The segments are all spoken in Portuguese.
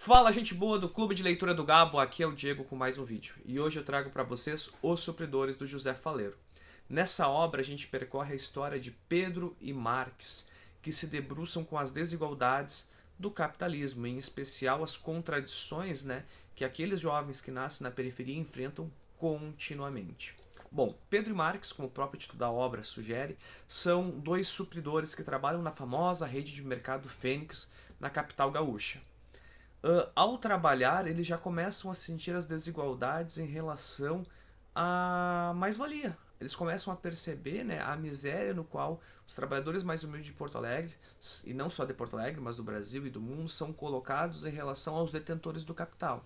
Fala, gente boa do Clube de Leitura do Gabo, aqui é o Diego com mais um vídeo. E hoje eu trago para vocês Os Supridores do José Faleiro. Nessa obra a gente percorre a história de Pedro e Marx, que se debruçam com as desigualdades do capitalismo, em especial as contradições, que aqueles jovens que nascem na periferia enfrentam continuamente. Bom, Pedro e Marx, como o próprio título da obra sugere, são dois supridores que trabalham na famosa rede de mercado Fênix, na capital gaúcha. Ao trabalhar, eles já começam a sentir as desigualdades em relação à mais-valia. Eles começam a perceber, a miséria no qual os trabalhadores mais humildes de Porto Alegre, e não só de Porto Alegre, mas do Brasil e do mundo, são colocados em relação aos detentores do capital.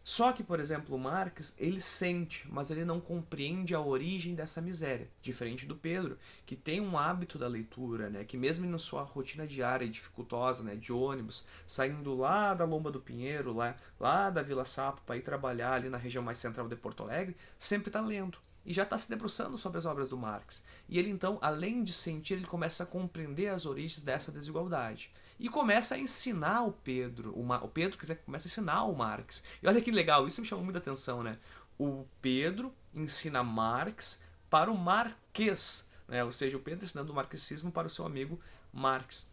Só que, por exemplo, o Marx, ele sente, mas ele não compreende a origem dessa miséria. Diferente do Pedro, que tem um hábito da leitura, que mesmo na sua rotina diária e dificultosa, de ônibus, saindo lá da Lomba do Pinheiro, lá da Vila Sapo, para ir trabalhar ali na região mais central de Porto Alegre, sempre está lendo. E já está se debruçando sobre as obras do Marx. E ele então, além de sentir, ele começa a compreender as origens dessa desigualdade. E começa a ensinar o Pedro. O Pedro começa a ensinar o Marx. E olha que legal, isso me chamou muita atenção, né? O Pedro ensina Marx para o Marquês, Ou seja, o Pedro ensinando o marxismo para o seu amigo Marx.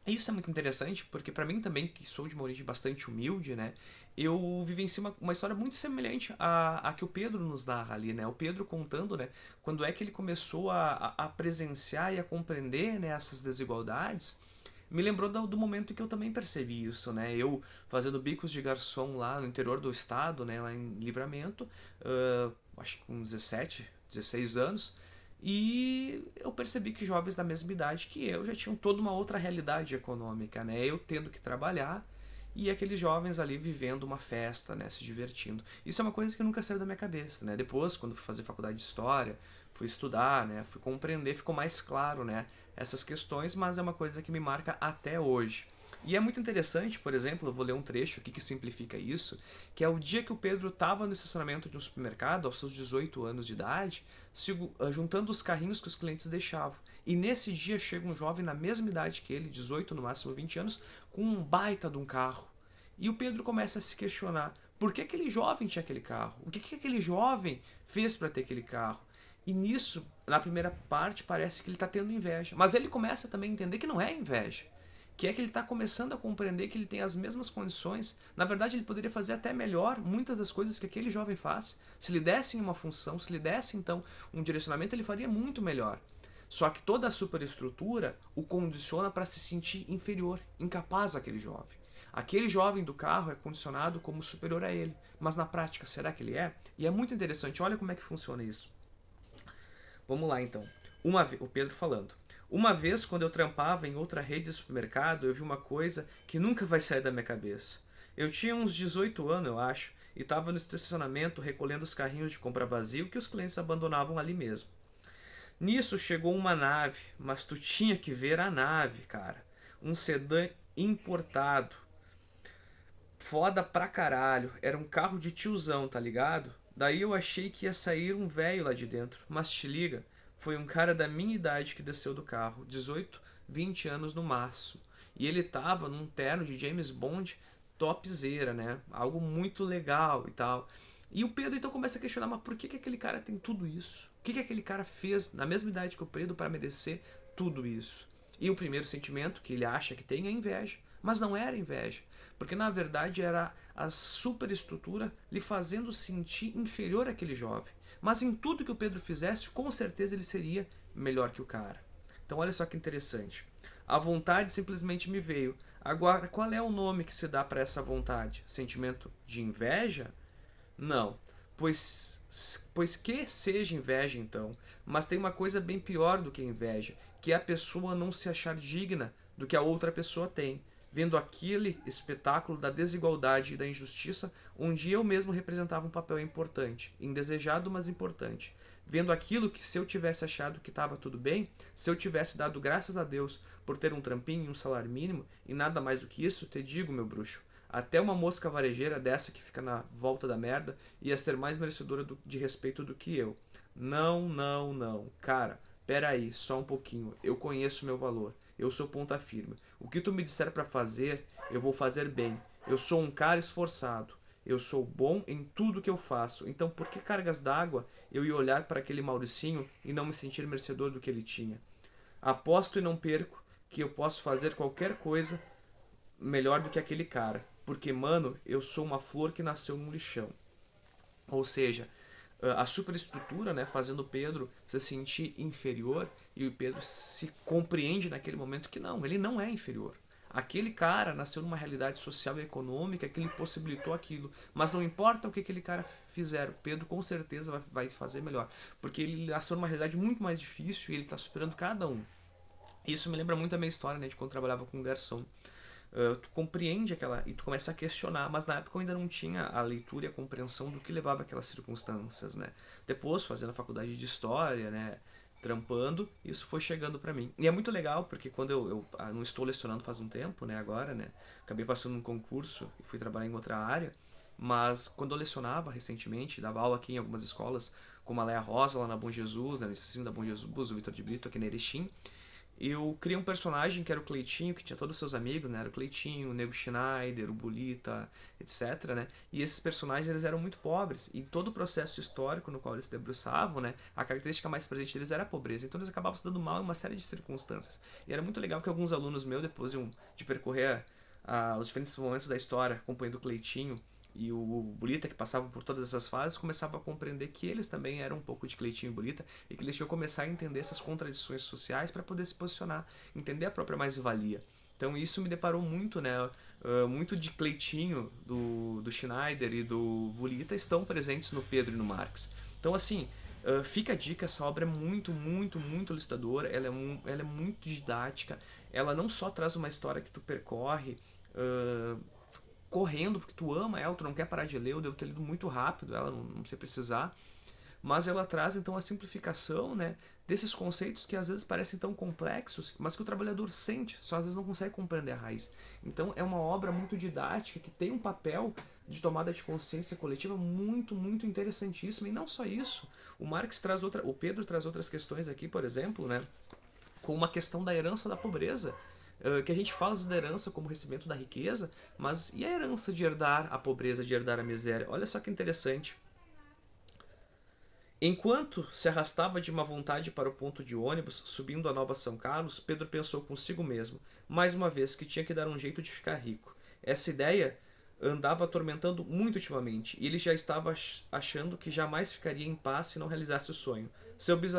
Isso é muito interessante, porque para mim também, que sou de uma origem bastante humilde, eu vivencio uma história muito semelhante à que o Pedro nos narra ali, O Pedro contando, quando é que ele começou a presenciar e a compreender, essas desigualdades, me lembrou do momento em que eu também percebi isso, Eu fazendo bicos de garçom lá no interior do estado, lá em Livramento, acho que com 17, 16 anos, e eu percebi que jovens da mesma idade que eu já tinham toda uma outra realidade econômica, Eu tendo que trabalhar e aqueles jovens ali vivendo uma festa, se divertindo. Isso é uma coisa que nunca saiu da minha cabeça, Depois, quando fui fazer faculdade de história, fui estudar, fui compreender, ficou mais claro, essas questões, mas é uma coisa que me marca até hoje. E é muito interessante, por exemplo, eu vou ler um trecho aqui que simplifica isso, que é o dia que o Pedro estava no estacionamento de um supermercado, aos seus 18 anos de idade, juntando os carrinhos que os clientes deixavam. E nesse dia chega um jovem na mesma idade que ele, 18, no máximo 20 anos, com um baita de um carro. E o Pedro começa a se questionar, por que aquele jovem tinha aquele carro? O que aquele jovem fez para ter aquele carro? E nisso, na primeira parte, parece que ele está tendo inveja. Mas ele começa também a entender que não é inveja. Que é que ele está começando a compreender que ele tem as mesmas condições. Na verdade, ele poderia fazer até melhor muitas das coisas que aquele jovem faz. Se lhe dessem uma função, se lhe dessem, então, um direcionamento, ele faria muito melhor. Só que toda a superestrutura o condiciona para se sentir inferior, incapaz àquele jovem. Aquele jovem do carro é condicionado como superior a ele. Mas na prática, será que ele é? E é muito interessante, olha como é que funciona isso. Vamos lá então. O Pedro falando. Uma vez, quando eu trampava em outra rede de supermercado, eu vi uma coisa que nunca vai sair da minha cabeça. Eu tinha uns 18 anos, eu acho, e estava no estacionamento recolhendo os carrinhos de compra vazio que os clientes abandonavam ali mesmo. Nisso chegou uma nave, mas tu tinha que ver a nave, cara. Um sedã importado. Foda pra caralho. Era um carro de tiozão, tá ligado? Daí eu achei que ia sair um velho lá de dentro. Mas te liga, foi um cara da minha idade que desceu do carro. 18, 20 anos no máximo. E ele tava num terno de James Bond topzera, Algo muito legal e tal. E o Pedro então começa a questionar, mas por que aquele cara tem tudo isso? O que aquele cara fez na mesma idade que o Pedro para merecer tudo isso? E o primeiro sentimento que ele acha que tem é inveja. Mas não era inveja, porque na verdade era a superestrutura lhe fazendo sentir inferior àquele jovem. Mas em tudo que o Pedro fizesse, com certeza ele seria melhor que o cara. Então olha só que interessante. A vontade simplesmente me veio. Agora, qual é o nome que se dá para essa vontade? Sentimento de inveja? Não. Pois que seja inveja então. Mas tem uma coisa bem pior do que a inveja, que é a pessoa não se achar digna do que a outra pessoa tem, vendo aquele espetáculo da desigualdade e da injustiça, onde eu mesmo representava um papel importante, indesejado, mas importante. Vendo aquilo que, se eu tivesse achado que estava tudo bem, se eu tivesse dado graças a Deus por ter um trampinho e um salário mínimo, e nada mais do que isso, te digo, meu bruxo, até uma mosca varejeira dessa que fica na volta da merda ia ser mais merecedora de respeito do que eu. Não, não, não. Cara, pera aí, só um pouquinho. Eu conheço meu valor. Eu sou ponta firme. O que tu me disser para fazer, eu vou fazer bem. Eu sou um cara esforçado. Eu sou bom em tudo que eu faço. Então, por que cargas d'água eu ia olhar para aquele Mauricinho e não me sentir merecedor do que ele tinha? Aposto e não perco que eu posso fazer qualquer coisa melhor do que aquele cara. Porque, mano, eu sou uma flor que nasceu num lixão. Ou seja, a superestrutura, né, fazendo o Pedro se sentir inferior, e o Pedro se compreende naquele momento que não, ele não é inferior. Aquele cara nasceu numa realidade social e econômica que lhe possibilitou aquilo. Mas não importa o que aquele cara fizer, o Pedro com certeza vai fazer melhor. Porque ele nasceu numa realidade muito mais difícil e ele está superando cada um. Isso me lembra muito a minha história, né, de quando eu trabalhava com um garçom. Tu compreende aquela e tu começa a questionar, mas na época eu ainda não tinha a leitura e a compreensão do que levava aquelas circunstâncias, né? Depois, fazendo a faculdade de história, né, trampando, isso foi chegando para mim. E é muito legal porque quando eu não estou lecionando faz um tempo, né, agora, né, acabei passando um concurso e fui trabalhar em outra área, mas quando eu lecionava recentemente, dava aula aqui em algumas escolas, como a Leia Rosa lá na Bom Jesus, né, no Ensino da Bom Jesus, o Vitor de Brito aqui na Erechim, eu criei um personagem que era o Cleitinho, que tinha todos os seus amigos, né? Era o Cleitinho, o Nego Schneider, o Bulita, etc, né? E esses personagens, eles eram muito pobres. E todo o processo histórico no qual eles se debruçavam, né? A característica mais presente deles era a pobreza. Então eles acabavam se dando mal em uma série de circunstâncias. E era muito legal que alguns alunos meus, depois de percorrer os diferentes momentos da história, acompanhando o Cleitinho e o Bulita, que passavam por todas essas fases, começavam a compreender que eles também eram um pouco de Cleitinho e Bulita e que eles tinham que começar a entender essas contradições sociais para poder se posicionar, entender a própria mais-valia. Então isso me deparou muito, né? Muito de Cleitinho, do Schneider e do Bulita estão presentes no Pedro e no Marx. Então assim, fica a dica, essa obra é muito, muito, muito elucidadora, ela é muito didática, ela não só traz uma história que tu percorre correndo, porque tu ama ela, tu não quer parar de ler, eu devo ter lido muito rápido ela, não sei precisar, mas ela traz então a simplificação, né, desses conceitos que às vezes parecem tão complexos, mas que o trabalhador sente, só às vezes não consegue compreender a raiz. Então é uma obra muito didática, que tem um papel de tomada de consciência coletiva muito, muito interessantíssimo, e não só isso, o Pedro traz outras questões aqui, por exemplo, né, com uma questão da herança da pobreza, que a gente fala da herança como recebimento da riqueza, mas e a herança de herdar a pobreza, de herdar a miséria? Olha só que interessante. Enquanto se arrastava de má vontade para o ponto de ônibus, subindo a Nova São Carlos, Pedro pensou consigo mesmo, mais uma vez, que tinha que dar um jeito de ficar rico. Essa ideia andava atormentando muito ultimamente, e ele já estava achando que jamais ficaria em paz se não realizasse o sonho.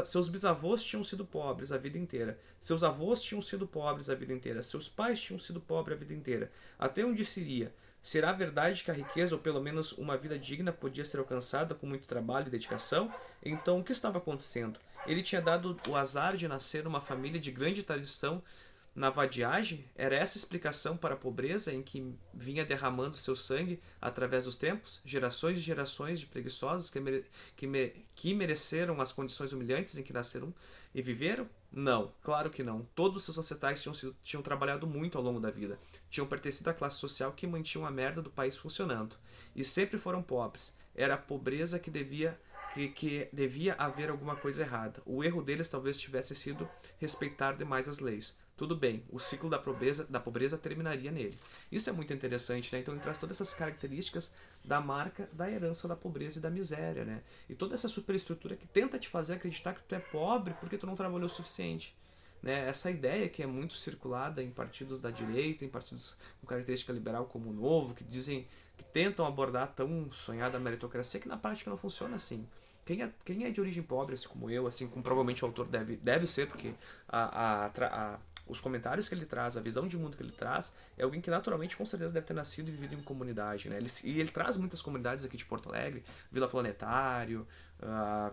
Seus bisavós tinham sido pobres a vida inteira. Seus avós tinham sido pobres a vida inteira. Seus pais tinham sido pobres a vida inteira. Até onde isso iria? Será verdade que a riqueza, ou pelo menos uma vida digna, podia ser alcançada com muito trabalho e dedicação? Então, o que estava acontecendo? Ele tinha dado o azar de nascer numa família de grande tradição na vadiagem? Era essa a explicação para a pobreza em que vinha derramando seu sangue através dos tempos? Gerações e gerações de preguiçosos que mereceram as condições humilhantes em que nasceram e viveram? Não, claro que não. Todos os seus ancestrais tinham trabalhado muito ao longo da vida. Tinham pertencido à classe social que mantinha a merda do país funcionando. E sempre foram pobres. Era a pobreza que devia haver alguma coisa errada. O erro deles talvez tivesse sido respeitar demais as leis. Tudo bem, o ciclo da pobreza terminaria nele. Isso é muito interessante, né? Então ele traz todas essas características da marca da herança da pobreza e da miséria, né? E toda essa superestrutura que tenta te fazer acreditar que tu é pobre porque tu não trabalhou o suficiente. Né? Essa ideia que é muito circulada em partidos da direita, em partidos com característica liberal como o Novo, que tentam abordar a tão sonhada meritocracia, que na prática não funciona assim. Quem é de origem pobre, assim como eu, assim como provavelmente o autor deve ser, porque os comentários que ele traz, a visão de mundo que ele traz, é alguém que naturalmente com certeza deve ter nascido e vivido em comunidade. Né? Ele traz muitas comunidades aqui de Porto Alegre, Vila Planetário,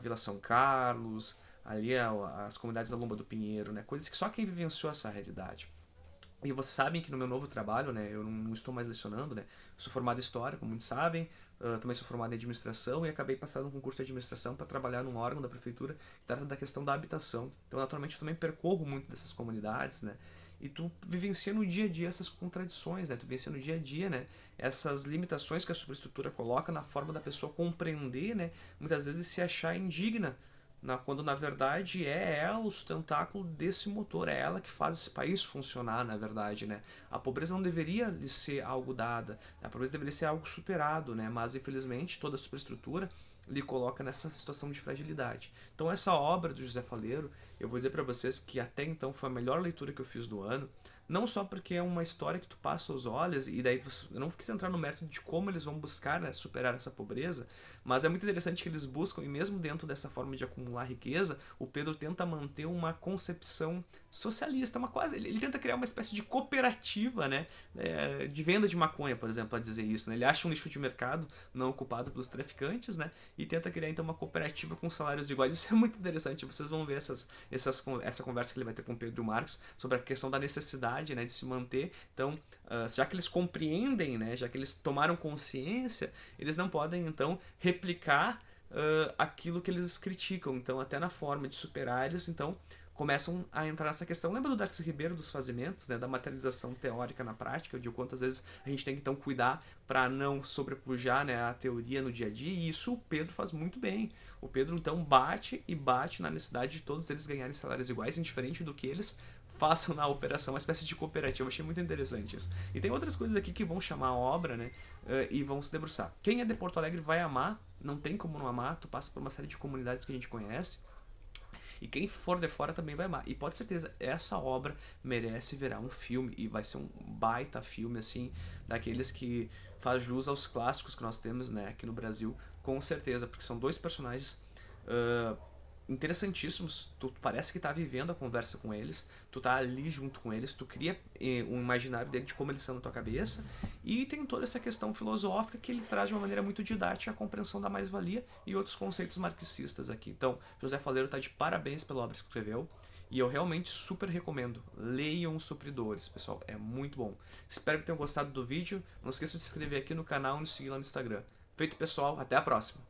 Vila São Carlos, ali as comunidades da Lomba do Pinheiro, né? Coisas que só quem vivenciou essa realidade. E vocês sabem que no meu novo trabalho, né, eu não estou mais lecionando, né, eu sou formado em História, como muitos sabem, também sou formado em Administração e acabei passando um concurso de Administração para trabalhar num órgão da Prefeitura que trata da questão da habitação. Então, naturalmente, eu também percorro muito dessas comunidades, né, e tu vivencia no dia a dia essas contradições, né, tu vivencia no dia a dia, né, essas limitações que a superestrutura coloca na forma da pessoa compreender, né, muitas vezes se achar indigna quando na verdade é ela o sustentáculo desse motor, é ela que faz esse país funcionar, na verdade, né? A pobreza não deveria lhe ser algo dada, a pobreza deveria ser algo superado, né? Mas infelizmente toda a superestrutura lhe coloca nessa situação de fragilidade. Então essa obra do José Faleiro, eu vou dizer para vocês que até então foi a melhor leitura que eu fiz do ano, não só porque é uma história que tu passa os olhos, e daí eu não quis entrar no mérito de como eles vão buscar, né, superar essa pobreza, mas é muito interessante que eles buscam, e mesmo dentro dessa forma de acumular riqueza, o Pedro tenta manter uma concepção socialista, uma quase, ele tenta criar uma espécie de cooperativa, né, de venda de maconha, por exemplo, a dizer isso, né? Ele acha um nicho de mercado não ocupado pelos traficantes, né, e tenta criar então uma cooperativa com salários iguais. Isso é muito interessante, vocês vão ver essa conversa que ele vai ter com o Pedro Marx sobre a questão da necessidade, né, de se manter. Então, já que eles compreendem, né, já que eles tomaram consciência, eles não podem então replicar aquilo que eles criticam. Então, até na forma de superar, eles então começam a entrar nessa questão. Lembra do Darcy Ribeiro dos fazimentos, né, da materialização teórica na prática, de quantas vezes a gente tem que então cuidar para não sobrepujar, né, a teoria no dia a dia, e isso o Pedro faz muito bem. O Pedro então bate e bate na necessidade de todos eles ganharem salários iguais, indiferente do que eles façam na operação, uma espécie de cooperativa. Eu achei muito interessante isso. E tem outras coisas aqui que vão chamar a obra, né, e vão se debruçar. Quem é de Porto Alegre vai amar, não tem como não amar, tu passa por uma série de comunidades que a gente conhece, e quem for de fora também vai amar. E pode ter certeza, essa obra merece virar um filme, e vai ser um baita filme, assim, daqueles que faz jus aos clássicos que nós temos, né, aqui no Brasil, com certeza, porque são dois personagens uh, interessantíssimos. Tu parece que tá vivendo a conversa com eles, tu tá ali junto com eles, tu cria um imaginário dele de como eles são na tua cabeça, e tem toda essa questão filosófica que ele traz de uma maneira muito didática a compreensão da mais-valia e outros conceitos marxistas aqui. Então, José Faleiro tá de parabéns pela obra que escreveu, e eu realmente super recomendo. Leiam Os Supridores, pessoal, é muito bom. Espero que tenham gostado do vídeo. Não esqueça de se inscrever aqui no canal e nos seguir lá no Instagram. Feito, pessoal, até a próxima.